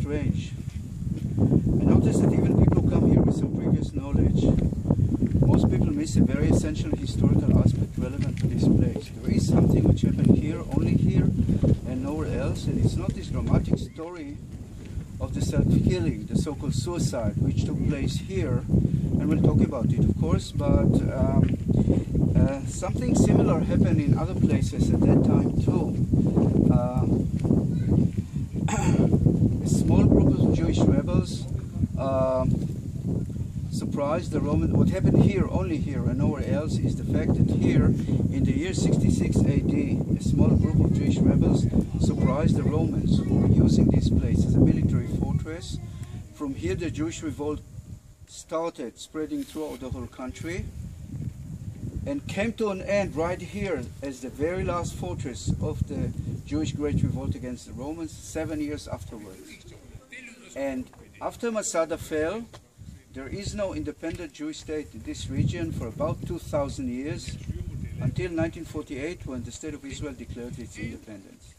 strange. I noticed that even people who come here with some previous knowledge, most people miss a very essential historical aspect relevant to this place. There is something which happened here, only here, and nowhere else, and it's not this dramatic story of the self-killing, the so-called suicide, which took place here, and we'll talk about it, of course, but something similar happened in other places at that time too. A small group of Jewish rebels surprised the Roman. What happened here, only here and nowhere else, is the fact that here, in the year 66 AD, a small group of Jewish rebels surprised the Romans, who were using this place as a military fortress. From here, the Jewish revolt started spreading throughout the whole country and came to an end right here as the very last fortress of the Jewish Great Revolt against the Romans 7 years afterwards. And after Masada fell, there is no independent Jewish state in this region for about 2,000 years, until 1948, when the State of Israel declared its independence.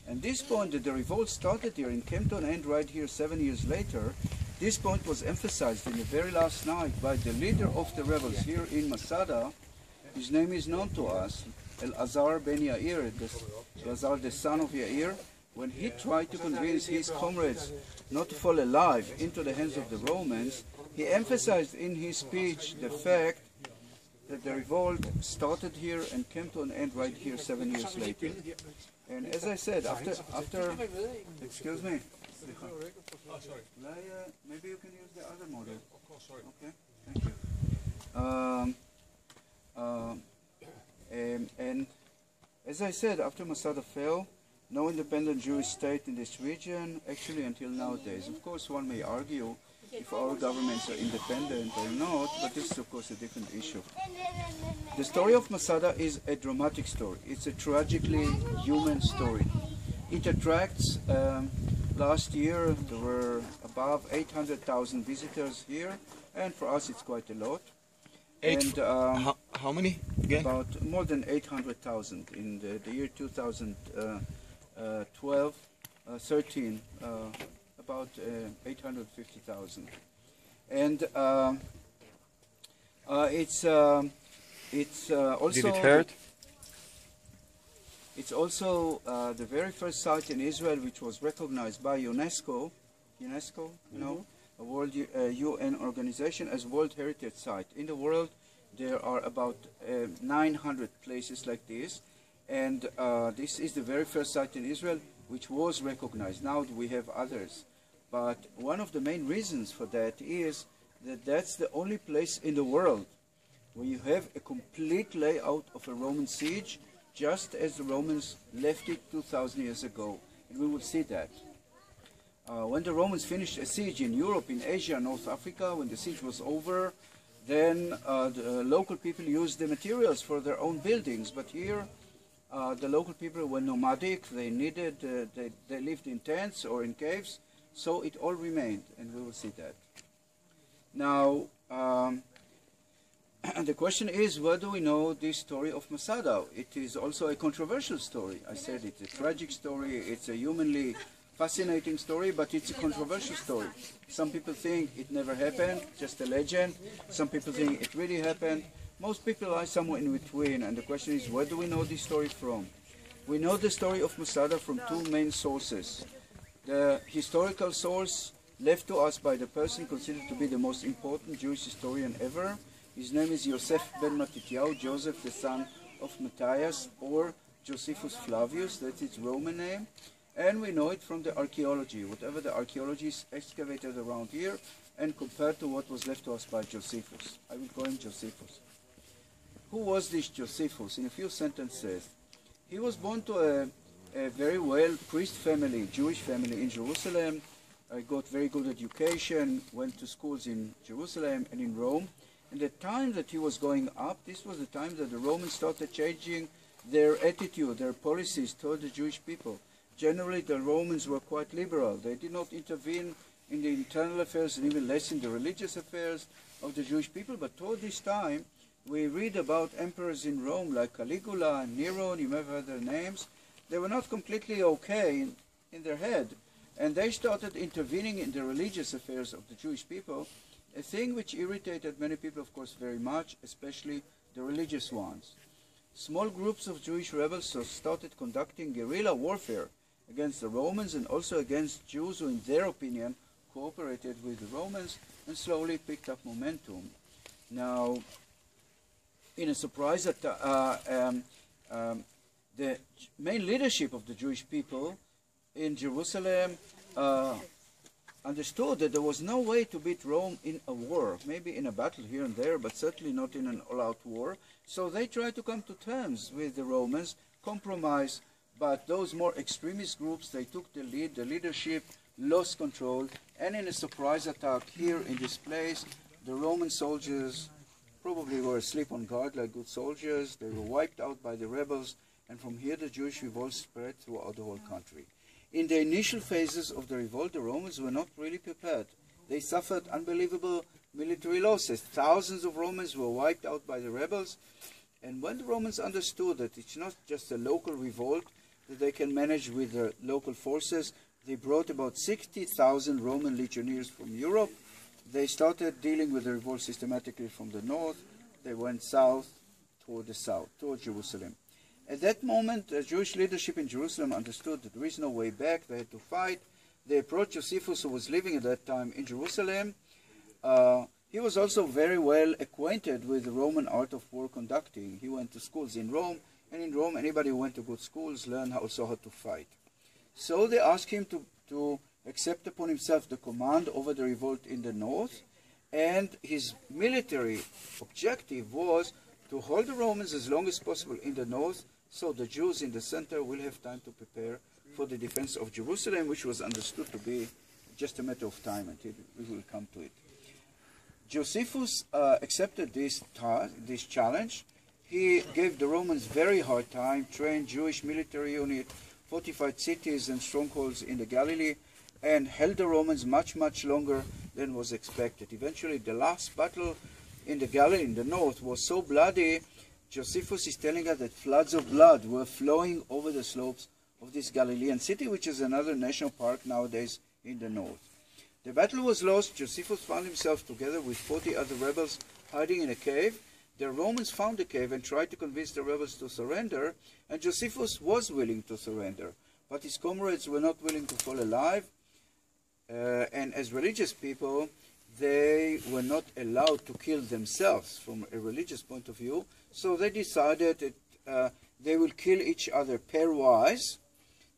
And this point that the revolt started here and came to an end right here 7 years later, this point was emphasized in the very last night by the leader of the rebels here in Masada. His name is known to us, Elazar ben Yair, Elazar the son of Yair. When he tried to convince his comrades not to fall alive into the hands of the Romans, he emphasized in his speech the fact that the revolt started here and came to an end right here 7 years later. And as I said, after excuse me, maybe you can use the other model. Of course, sorry. Okay, thank you. And as I said, after Masada fell, no independent Jewish state in this region, actually until nowadays. Of course, one may argue if our governments are independent or not, but this is of course a different issue. The story of Masada is a dramatic story. It's a tragically human story. It attracts, last year there were above 800,000 visitors here, and for us it's quite a lot. How many again? About more than 800,000 in the year 2012, 13, about 850,000. And it's also... Did it hurt? It's also the very first site in Israel which was recognized by UNESCO, you know, a World UN organization, as World Heritage Site. In the world, there are about 900 places like this, and this is the very first site in Israel which was recognized. Now we have others, but one of the main reasons for that is that that's the only place in the world where you have a complete layout of a Roman siege, just as the Romans left it 2,000 years ago, and we will see that. When the Romans finished a siege in Europe, in Asia, North Africa, when the siege was over, then the local people used the materials for their own buildings. But here, the local people were nomadic. They needed, they lived in tents or in caves, so it all remained, and we will see that. Now, the question is, where do we know this story of Masada? It is also a controversial story. I said it's a tragic story. It's a humanly fascinating story, but it's a controversial story. Some people think it never happened, just a legend. Some people think it really happened. Most people lie somewhere in between, and the question is, where do we know this story from? We know the story of Masada from two main sources. The historical source left to us by the person considered to be the most important Jewish historian ever. His name is Yosef ben Matityahu, Joseph the son of Matthias, or Josephus Flavius, that's its Roman name. And we know it from the archaeology, whatever the archaeologists excavated around here, and compared to what was left to us by Josephus. I will call him Josephus. Who was this Josephus? In a few sentences, he was born to a very well priest family, Jewish family in Jerusalem. Got very good education, went to schools in Jerusalem and in Rome. And the time that he was going up, this was the time that the Romans started changing their attitude, their policies toward the Jewish people. Generally, the Romans were quite liberal. They did not intervene in the internal affairs and even less in the religious affairs of the Jewish people. But toward this time, we read about emperors in Rome like Caligula and Nero, you may have heard their names. They were not completely okay in their head. and they started intervening in the religious affairs of the Jewish people, a thing which irritated many people, of course, very much, especially the religious ones. Small groups of Jewish rebels started conducting guerrilla warfare against the Romans and also against Jews who, in their opinion, cooperated with the Romans, and slowly picked up momentum. Now, in a surprise, the main leadership of the Jewish people in Jerusalem understood that there was no way to beat Rome in a war, maybe in a battle here and there, but certainly not in an all-out war. So they tried to come to terms with the Romans, compromise, but those more extremist groups, they took the lead, the leadership lost control, and in a surprise attack here in this place, the Roman soldiers probably were asleep on guard like good soldiers. They were wiped out by the rebels, and from here the Jewish revolt spread throughout the whole country. In the initial phases of the revolt, the Romans were not really prepared. They suffered unbelievable military losses. Thousands of Romans were wiped out by the rebels, and when the Romans understood that it's not just a local revolt that they can manage with the local forces, they brought about 60,000 Roman legionnaires from Europe. They started dealing with the revolt systematically from the north. They went south, toward Jerusalem. At that moment, the Jewish leadership in Jerusalem understood that there is no way back. They had to fight. They approached Josephus, who was living at that time in Jerusalem. He was also very well acquainted with the Roman art of war conducting. He went to schools in Rome, and in Rome, anybody who went to good schools learned also how to fight. So they asked him to accept upon himself the command over the revolt in the north, and his military objective was to hold the Romans as long as possible in the north, so the Jews in the center will have time to prepare for the defense of Jerusalem, which was understood to be just a matter of time until we will come to it. Josephus accepted this challenge. He gave the Romans very hard time, trained Jewish military unit, fortified cities and strongholds in the Galilee, and held the Romans much, much longer than was expected. Eventually, the last battle in the Galilee, in the north, was so bloody, Josephus is telling us that floods of blood were flowing over the slopes of this Galilean city, which is another national park nowadays in the north. The battle was lost. Josephus found himself together with 40 other rebels hiding in a cave. The Romans found the cave and tried to convince the rebels to surrender, and Josephus was willing to surrender, but his comrades were not willing to fall alive, and as religious people, they were not allowed to kill themselves from a religious point of view, so they decided that they will kill each other pairwise.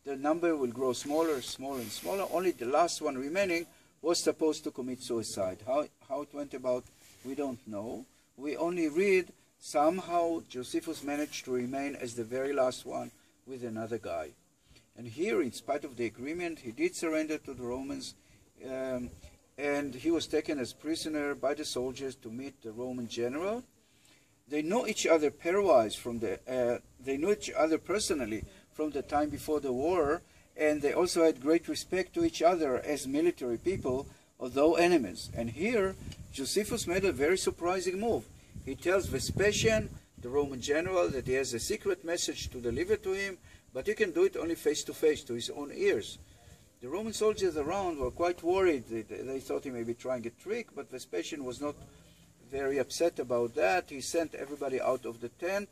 The number will grow smaller, smaller, and smaller. Only the last one remaining was supposed to commit suicide. How it went about, we don't know. We only read somehow Josephus managed to remain as the very last one with another guy. And here, in spite of the agreement, he did surrender to the Romans, and he was taken as prisoner by the soldiers to meet the Roman general. They know each other pairwise they knew each other personally from the time before the war, and they also had great respect to each other as military people, although enemies. And here, Josephus made a very surprising move. He tells Vespasian, the Roman general, that he has a secret message to deliver to him, but he can do it only face to face, to his own ears. The Roman soldiers around were quite worried. They thought he may be trying a trick, but Vespasian was not very upset about that. He sent everybody out of the tent.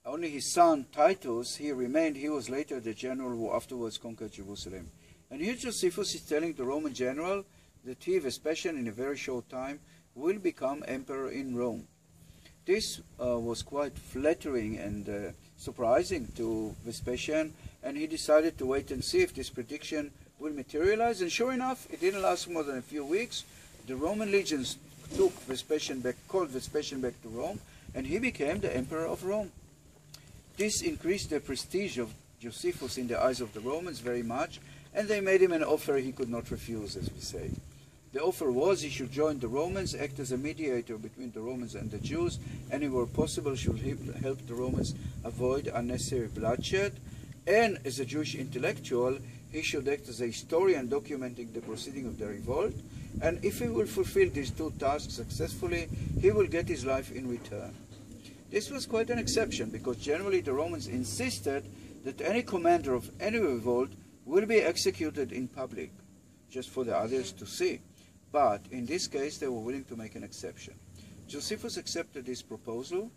Only his son Titus, he remained. He was later the general who afterwards conquered Jerusalem. And here Josephus is telling the Roman general that he, Vespasian, in a very short time, will become emperor in Rome. This was quite flattering and surprising to Vespasian, and he decided to wait and see if this prediction will materialize. And sure enough, it didn't last more than a few weeks. The Roman legions called Vespasian back to Rome, and he became the emperor of Rome. This increased the prestige of Josephus in the eyes of the Romans very much, and they made him an offer he could not refuse, as we say. The offer was he should join the Romans, act as a mediator between the Romans and the Jews, anywhere possible should help the Romans avoid unnecessary bloodshed, and as a Jewish intellectual, he should act as a historian documenting the proceeding of the revolt, and if he will fulfill these two tasks successfully, he will get his life in return. This was quite an exception, because generally the Romans insisted that any commander of any revolt will be executed in public, just for the others to see. But in this case, they were willing to make an exception. Josephus accepted this proposal,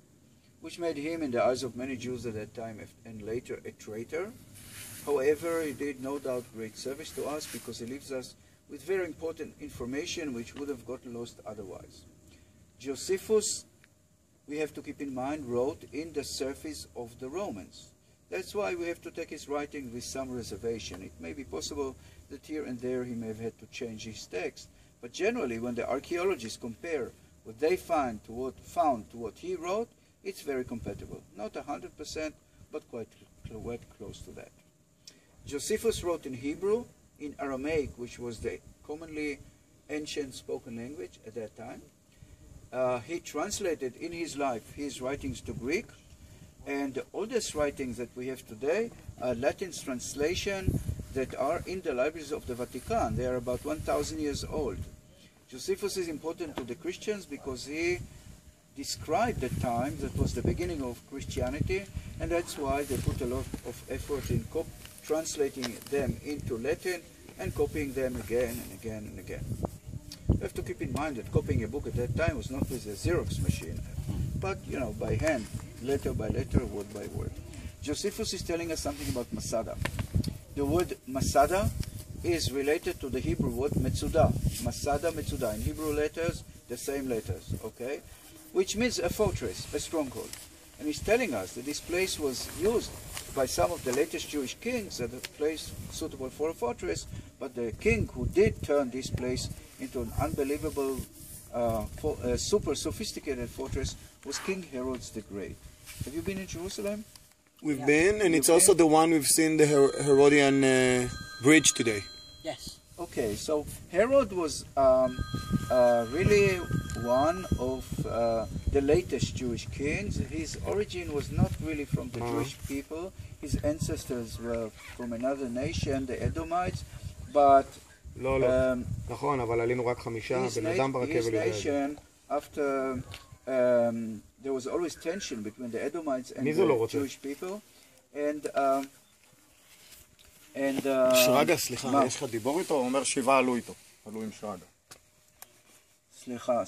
which made him, in the eyes of many Jews at that time and later, a traitor. However, he did no doubt great service to us because he leaves us with very important information which would have gotten lost otherwise. Josephus, we have to keep in mind, wrote in the service of the Romans. That's why we have to take his writing with some reservation. It may be possible that here and there he may have had to change his text, but generally when the archaeologists compare what they found to what he wrote, it's very compatible. Not 100%, but quite close to that. Josephus wrote in Hebrew, in Aramaic, which was the commonly ancient spoken language at that time. He translated in his life his writings to Greek, and the oldest writings that we have today are Latin translation that are in the libraries of the Vatican. They are about 1,000 years old. Josephus is important to the Christians because he described the time that was the beginning of Christianity, and that's why they put a lot of effort in translating them into Latin and copying them again and again and again. You have to keep in mind that copying a book at that time was not with a Xerox machine, but, you know, by hand, letter by letter, word by word. Josephus is telling us something about Masada. The word Masada is related to the Hebrew word Metzudah. Masada, Metzudah. In Hebrew letters, the same letters, okay? Which means a fortress, a stronghold. And he's telling us that this place was used by some of the latest Jewish kings as a place suitable for a fortress, but the king who did turn this place into an unbelievable, super sophisticated fortress was King Herod the Great. Have you been in Jerusalem? We've been, and it's also the one we've seen the Herodian bridge today. Yes. Okay, so Herod was really one of the latest Jewish kings. His origin was not really from the Jewish people. His ancestors were from another nation, the Edomites, but נכון, אבל עלינו רק 5, בן אדם ברכבת. his nation, after there was always tension between the Edomites and the Jewish people, and שרגא, סליחה, יש לך דיבור איתו? הוא אומר 7 עלו איתו, עלו עם שרגא. סליחה.